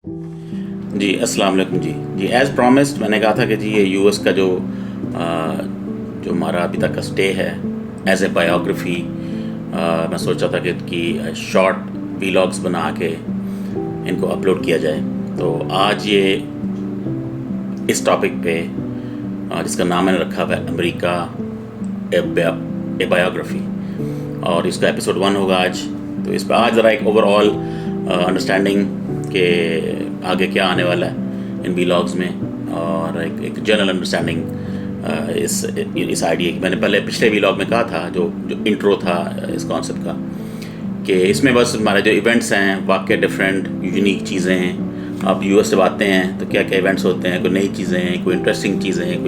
जी, अस्सलाम वालेकुम जी। जी, as promised मैंने कहा था कि जी ये यूएस का जो हमारा अभी तक का स्टे है एज़ ए बायोग्राफ़ी, मैं सोचा था कि शॉर्ट व्लॉग्स बना के इनको अपलोड किया जाए। तो आज ये इस टॉपिक पे जिसका नाम मैंने रखा हुआ है अमेरिका ए बायोग्राफ़ी, और इसका एपिसोड 1 होगा आज। तो इस पर आज ज़रा एक ओवरऑल अंडरस्टैंडिंग के आगे क्या आने वाला है इन व्लॉग्स में, और एक जनरल अंडरस्टैंडिंग इस आइडिया की। मैंने पहले पिछले व्लॉग में कहा था, जो इंट्रो था इस कॉन्सेप्ट का, कि इसमें बस हमारे जो इवेंट्स हैं, वाकई डिफरेंट यूनिक चीज़ें हैं। आप यूएस जब आते हैं तो क्या क्या इवेंट्स होते हैं, कोई नई चीज़ें हैं, कोई इंटरेस्टिंग चीज़ें हैं,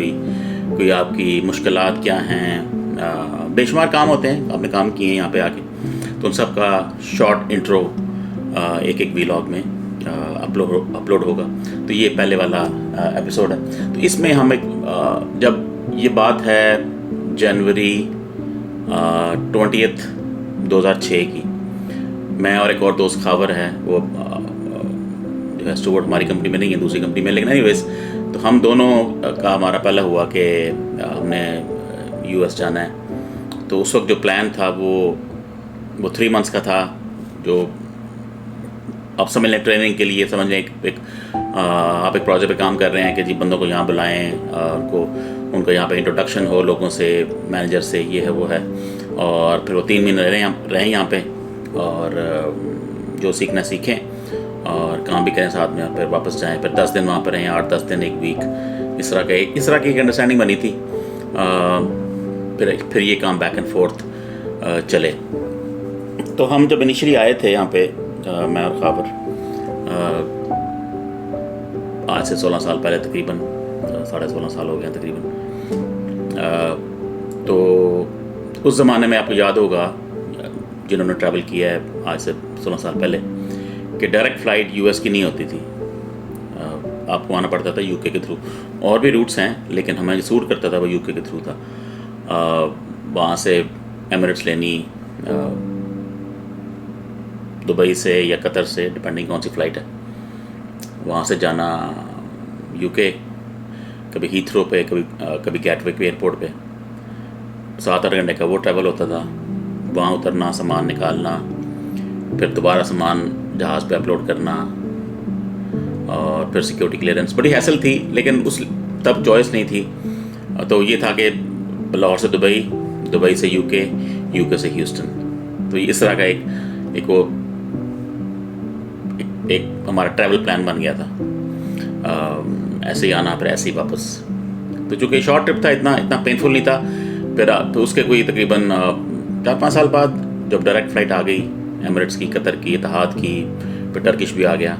कोई आपकी मुश्किलात क्या हैं। बेशुमार काम होते हैं, आपने काम किए हैं यहाँ पे आके, तो उन सब का शॉर्ट इंट्रो एक एक व्लॉग में अपलोड होगा। तो ये पहले वाला एपिसोड है। तो इसमें हम जब ये बात है जनवरी 20 2006 की, मैं और एक और दोस्त खावर है, वो जो है स्टुअर्ट हमारी कंपनी में नहीं है, दूसरी कंपनी में, लेकिन एनीवेज तो हम दोनों का हमारा पहला हुआ कि हमने यूएस जाना है। तो उस वक्त जो प्लान था वो 3 मंथ्स का था। जो आप समझ लें ट्रेनिंग के लिए, समझ लें आप एक प्रोजेक्ट पे काम कर रहे हैं कि जी बंदों को यहाँ बुलाएं, उनको यहाँ पे इंट्रोडक्शन हो लोगों से, मैनेजर से, ये है वो है, और फिर वो 3 महीने रहें यहाँ पे, और जो सीखना सीखें और काम भी करें साथ में, और फिर वापस जाएं, फिर 10 दिन वहाँ पर रहें, 8-10 दिन, एक वीक, इस तरह की एक अंडरस्टैंडिंग बनी थी। फिर ये काम बैक एंड फोर्थ चले। तो हम जब इनिशियली आए थे यहाँ पे, मैं और खाबर, आज से 16 साल पहले तकरीबन, 16.5 साल हो गए तकरीबन। तो उस ज़माने में आपको याद होगा, जिन्होंने ट्रैवल किया है आज से 16 साल पहले, कि डायरेक्ट फ़्लाइट यूएस की नहीं होती थी। आपको आना पड़ता था यूके के थ्रू। और भी रूट्स हैं, लेकिन हमें जो सूट करता था वो यूके के थ्रू था। वहाँ से एमिरेट्स लेनी, दुबई से या कतर से, डिपेंडिंग कौन सी फ़्लाइट है, वहाँ से जाना यूके, कभी हीथ्रो पे, कभी गैटविक एयरपोर्ट पे, 7-8 घंटे का वो ट्रैवल होता था। वहाँ उतरना, सामान निकालना, फिर दोबारा सामान जहाज़ पे अपलोड करना, और फिर सिक्योरिटी क्लियरेंस। बड़ी हैसल थी, लेकिन तब चॉइस नहीं थी। तो ये था कि लाहौर से दुबई, दुबई से यूके, यूके से ह्यूस्टन। तो इस तरह का एक हमारा ट्रैवल प्लान बन गया था। ऐसे ही आना, फिर ऐसे ही वापस। तो चूँकि शॉर्ट ट्रिप था, इतना पेनफुल नहीं था। फिर तो उसके कोई तकरीबन 4-5 साल बाद जब डायरेक्ट फ़्लाइट आ गई, एमिरेट्स की, कतर की, इतिहाद की, फिर टर्किश भी आ गया,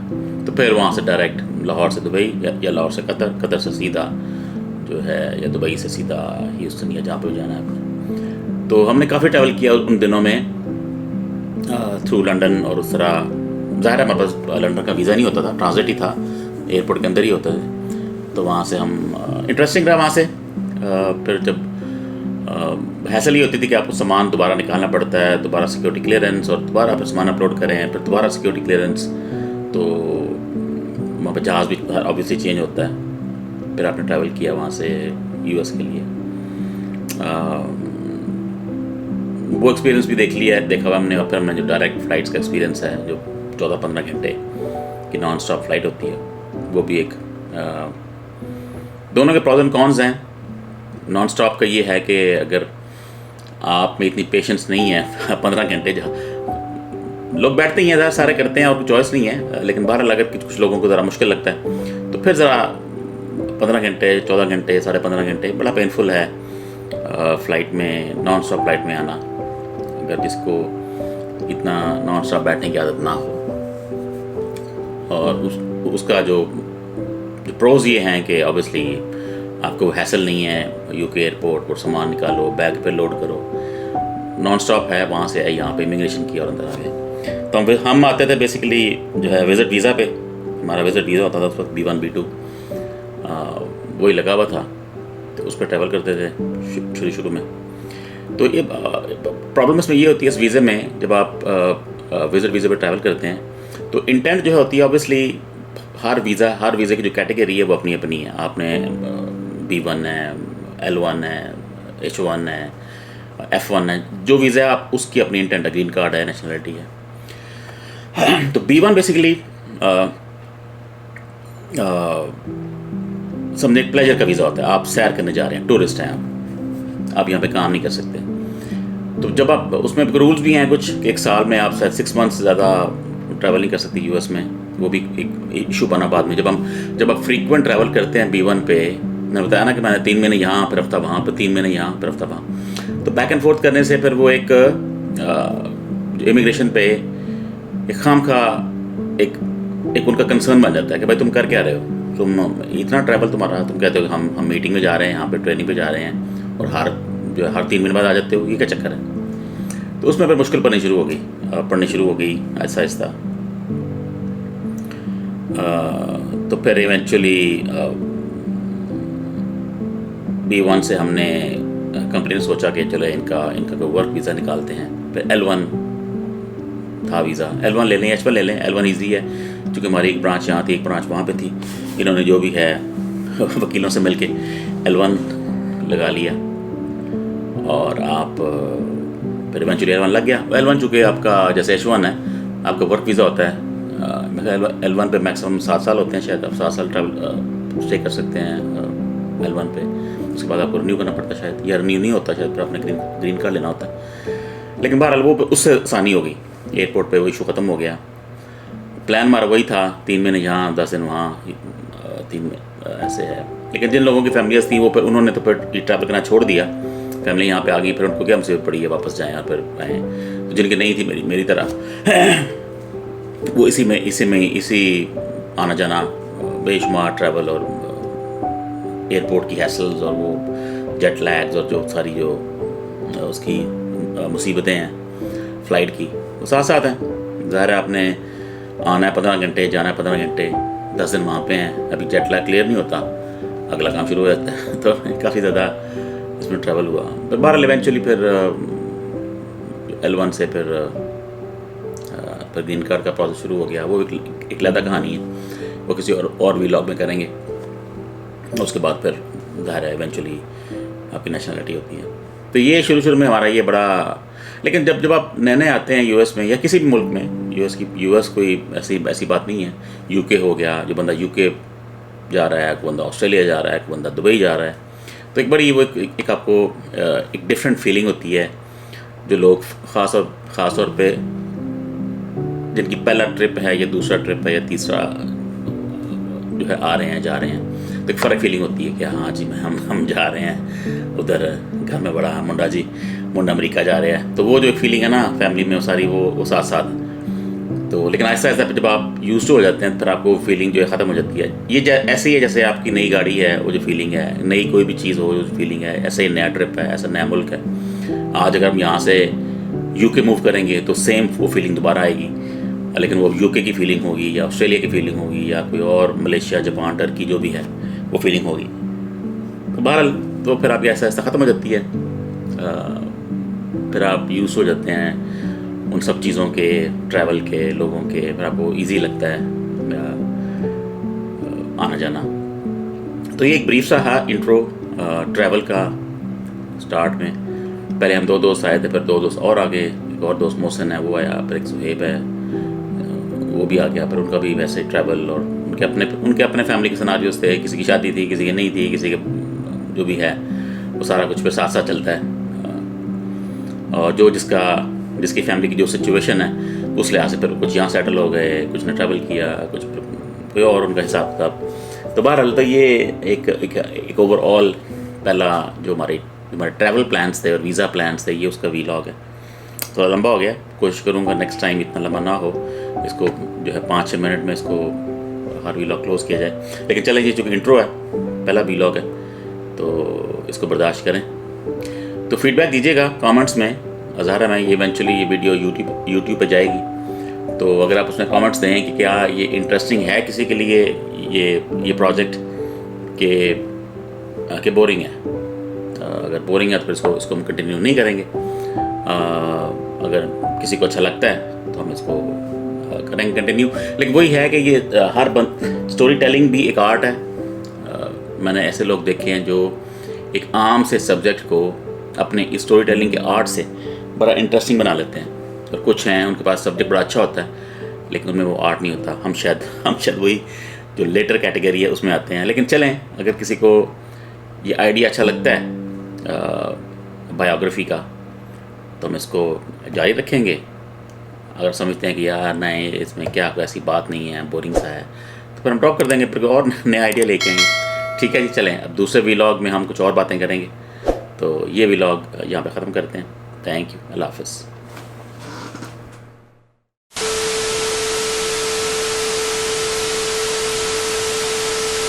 तो फिर वहाँ से डायरेक्ट लाहौर से दुबई, या लाहौर से कतर, कतर से सीधा जो है, या दुबई से सीधा ह्यूस्टन, या जहाँ पे जाना है आपको। तो हमने काफ़ी ट्रैवल किया उन दिनों में, थ्रू लंदन, और उस तरह ज़ाहिर है हमारे पास लंदन का वीज़ा नहीं होता था, ट्रांजिट ही था, एयरपोर्ट के अंदर ही होता था। तो वहाँ से हम इंटरेस्टिंग रहा वहाँ से। फिर जब हैसल ही होती थी कि आपको सामान दोबारा निकालना पड़ता है, दोबारा सिक्योरिटी क्लियरेंस, और दोबारा फिर सामान अपलोड करें, फिर दोबारा सिक्योरिटी क्लियरेंस। तो वहाँ पर जहाज़ भी ऑब्वियसली चेंज होता है। फिर आपने ट्रैवल किया वहाँ से यूएस के लिए, वो एक्सपीरियंस भी देखा हुआ हमने। और फिर हमने जो डायरेक्ट फ़्लाइट्स का एक्सपीरियंस है, जो 14-15 घंटे की नॉन स्टॉप फ्लाइट होती है, वो भी एक दोनों के प्रॉज एंड कॉन्स हैं। नॉन स्टॉप का ये है कि अगर आप में इतनी पेशेंस नहीं है 15 घंटे, जहाँ लोग बैठते ही हैं, सारे करते हैं और चॉइस नहीं है, लेकिन बहरहाल अगर कुछ लोगों को ज़रा मुश्किल लगता है, तो फिर ज़रा 15 घंटे, 14 घंटे, 15.5 घंटे बड़ा पेनफुल है फ़्लाइट में, नॉन स्टॉप फ्लाइट में आना, अगर जिसको इतना नॉन स्टॉप बैठने की आदत ना हो। और उसका जो प्रोज ये हैं कि ऑब्वियसली आपको हैसल नहीं है यूके एयरपोर्ट और सामान निकालो, बैग पे लोड करो, नॉन स्टॉप है, वहाँ से यहाँ पे इमिग्रेशन की और अंदर आ गए। तो हम आते थे बेसिकली जो है विज़िट वीज़ा पे। हमारा विज़िट वीज़ा होता था उस वक्त B1 B2, वही लगा हुआ था, तो उस पर ट्रैवल करते थे शुरू में। तो ये प्रॉब्लम इसमें ये होती है इस वीज़े में, जब आप विज़िट वीज़े पर ट्रैवल करते हैं, तो इंटेंट जो होती है ऑब्वियसली हर वीज़े की जो कैटेगरी है वो अपनी अपनी है। आपने B1 है, L1 है, H1 है, F1 है, जो वीज़ा है आप उसकी अपनी इंटेंट है, ग्रीन कार्ड है, नेशनलिटी है। तो B1 बेसिकली समझे एक प्लेजर का वीज़ा होता है। आप सैर करने जा रहे हैं, टूरिस्ट हैं आप यहाँ पे काम नहीं कर सकते। तो जब आप उसमें रूल्स भी हैं कुछ, एक साल में आप शायद 6 मंथ से ज़्यादा ट्रैवल नहीं कर सकते यूएस में। वो भी एक इशू बना बाद में, जब आप फ्रीक्वेंट ट्रैवल करते हैं B1 पे। मैंने बताया ना कि मैंने 3 महीने यहाँ फिर हफ्ता वहाँ, पर 3 महीने यहाँ फिर हफ्ता वहाँ, तो बैक एंड फोर्थ करने से फिर वो एक इमिग्रेशन पे एक खाम का एक उनका कंसर्न बन जाता है कि भाई तुम कर क्या रहे हो, तुम इतना ट्रैवल तुम्हारा, तुम कहते हो हम मीटिंग में जा रहे हैं, यहाँ पे ट्रेनिंग पे जा रहे हैं, और हर 3 महीने बाद आ जाते हो, ये क्या चक्कर है। तो उसमें फिर मुश्किल पड़नी शुरू हो गई आहिस्ता आहिस्ता। तो फिर इवेंचुअली B1 से हमने कंपनी ने सोचा कि चलो इनका कोई वर्क वीज़ा निकालते हैं। फिर L1 था वीज़ा, L1 ले लें, H1 ले लें। L1 ईजी है क्योंकि हमारी एक ब्रांच यहाँ थी, एक ब्रांच वहाँ पे थी। इन्होंने जो भी है वकीलों से मिलके L1 लगा लिया, और आप फिर इवेंचुअली L1 लग गया। L1 चूँकि आपका जैसे H1 है, आपका वर्क वीज़ा होता है। L1 पे मैक्सिमम 7 साल होते हैं, शायद आप 7 साल ट्रैवल स्टे कर सकते हैं L1 पे। उसके बाद आपको रिन्यू करना पड़ता है शायद, या रिन्यू नहीं होता शायद, फिर आपने ग्रीन कार्ड लेना होता है। लेकिन बहरहाल वो उससे आसानी हो गई, एयरपोर्ट पे वो इशू ख़त्म हो गया। प्लान हमारा वही था, 3 महीने यहाँ 10 दिन वहाँ, 3 ऐसे है। लेकिन जिन लोगों की फैमिलीज थी वो फिर उन्होंने तो फिर ट्रैवल करना छोड़ दिया, फैमिली यहाँ पे आ गई, फिर उनको क्या मुसीबत पड़ी है वापस जाएँ और फिर आएँ। तो जिनकी नहीं थी मेरी तरह, वो इसी आना जाना, बेशुमार ट्रैवल और एयरपोर्ट की हैसल्स और वो जेट लैग्स और जो सारी जो उसकी मुसीबतें हैं फ़्लाइट की, वो साथ साथ हैं। ज़ाहिर है आपने आना है 15 घंटे, जाना है 15 घंटे, 10 दिन वहाँ पे हैं, अभी जेट लैग क्लियर नहीं होता, अगला काम शुरू हो जाता है। तो काफ़ी ज़्यादा इसमें ट्रैवल हुआ। तो बहरहाल इवेंचुअली फिर L1 से फिर ग्रीन कार्ड का प्रोसेस शुरू हो गया। वो एक अलग कहानी है, वो किसी और व्लॉग में करेंगे। उसके बाद फिर ज़ाहिर है इवेंचुअली आपकी नेशनलिटी होती है। तो ये शुरू में हमारा ये बड़ा, लेकिन जब आप नए आते हैं यूएस में या किसी भी मुल्क में, यूएस कोई ऐसी बात नहीं है। यूके हो गया, जो बंदा यूके जा रहा है, कोई बंदा ऑस्ट्रेलिया जा रहा है, कोई बंदा दुबई जा रहा है, तो एक बड़ी वो एक आपको एक डिफरेंट फीलिंग होती है। जो लोग ख़ास तौर पे जिनकी पहला ट्रिप है या दूसरा ट्रिप है या तीसरा जो है आ रहे हैं जा रहे हैं, तो एक फ़र्क फीलिंग होती है कि हाँ जी हम जा रहे हैं उधर, घर में बड़ा मुंडा अमेरिका जा रहे हैं। तो वो जो एक फीलिंग है ना फैमिली में, वो सारी वो साथ साथ। तो लेकिन आहिस्ता आहिस्ता जब आप यूज़ हो जाते हैं फिर आपको फीलिंग जो है ख़त्म हो जाती है। ये ऐसे ही है जैसे आपकी नई गाड़ी है, वो जो फीलिंग है, नई कोई भी चीज़ हो जो फीलिंग है, ऐसे ही नया ट्रिप है, ऐसा नया मुल्क है। आज अगर हम यहाँ से यूके मूव करेंगे तो सेम वो फीलिंग दोबारा आएगी, लेकिन वो यूके की फीलिंग होगी या ऑस्ट्रेलिया की फीलिंग होगी या कोई और मलेशिया, जापान, टर्की जो भी है वो फीलिंग होगी। तो बहरहाल तो फिर आपकी ऐसा ख़त्म हो जाती है। फिर आप यूज़ हो जाते हैं उन सब चीज़ों के, ट्रैवल के, लोगों के, फिर आपको इजी लगता है आना जाना। तो ये एक ब्रीफ सा है इंट्रो ट्रैवल का। स्टार्ट में पहले हम 2 दोस्त आए थे, फिर 2 दोस्त और आगे, एक और दोस्त मोहसिन है वो आया, फिर एक सुहेब है वो भी आ गया। फिर उनका भी वैसे ट्रैवल और उनके अपने फैमिली के सिनारियोस थे, किसी की शादी थी, किसी की नहीं थी, किसी के जो भी है वो सारा कुछ फिर साथ साथ चलता है। और जो जिसकी फैमिली की जो सिचुएशन है उस लिहाज से फिर कुछ यहाँ सेटल हो गए, कुछ ने ट्रैवल किया, कुछ कोई और उनका हिसाब किताब। तो बहरहाल तो ये एक ओवरऑल पहला जो हमारे ट्रैवल प्लान्स थे और वीज़ा प्लान्स थे, ये उसका वीलॉग है। थोड़ा लंबा हो गया, कोशिश करूँगा नेक्स्ट टाइम इतना लंबा ना हो, इसको जो है 5-6 मिनट में इसको हर वीलॉग क्लोज किया जाए। लेकिन चलें, ये चूँकि इंट्रो है, पहला वीलॉग है, तो इसको बर्दाश्त करें। तो फीडबैक दीजिएगा कमेंट्स में। ज़ाहिर है ये इवेंचुअली ये वीडियो यूट्यूब पे जाएगी, तो अगर आप उसमें कमेंट्स दें कि क्या ये इंटरेस्टिंग है किसी के लिए ये प्रोजेक्ट के बोरिंग है। अगर बोरिंग है तो फिर इसको हम कंटिन्यू नहीं करेंगे। अगर किसी को अच्छा लगता है तो हम इसको करेंगे कंटिन्यू। लेकिन वही है कि ये हर स्टोरी टेलिंग भी एक आर्ट है। मैंने ऐसे लोग देखे हैं जो एक आम से सब्जेक्ट को अपने स्टोरी टेलिंग के आर्ट से बड़ा इंटरेस्टिंग बना लेते हैं, और कुछ हैं उनके पास सब्जेक्ट बड़ा अच्छा होता है लेकिन उनमें वो आर्ट नहीं होता। हम शायद वही जो लेटर कैटेगरी है उसमें आते हैं। लेकिन चलें, अगर किसी को ये आइडिया अच्छा लगता है बायोग्राफी का, तो हम इसको जारी रखेंगे। अगर समझते हैं कि यार नहीं, इसमें क्या कोई ऐसी बात नहीं है, बोरिंग सा है, तो फिर हम ड्रॉप कर देंगे, फिर कोई और नया आइडिया लेके आएंगे। ठीक है जी, चलें अब दूसरे व्लॉग में हम कुछ और बातें करेंगे। तो ये व्लॉग यहाँ पे ख़त्म करते हैं। थैंक यू, अल्लाह हाफ़िज़।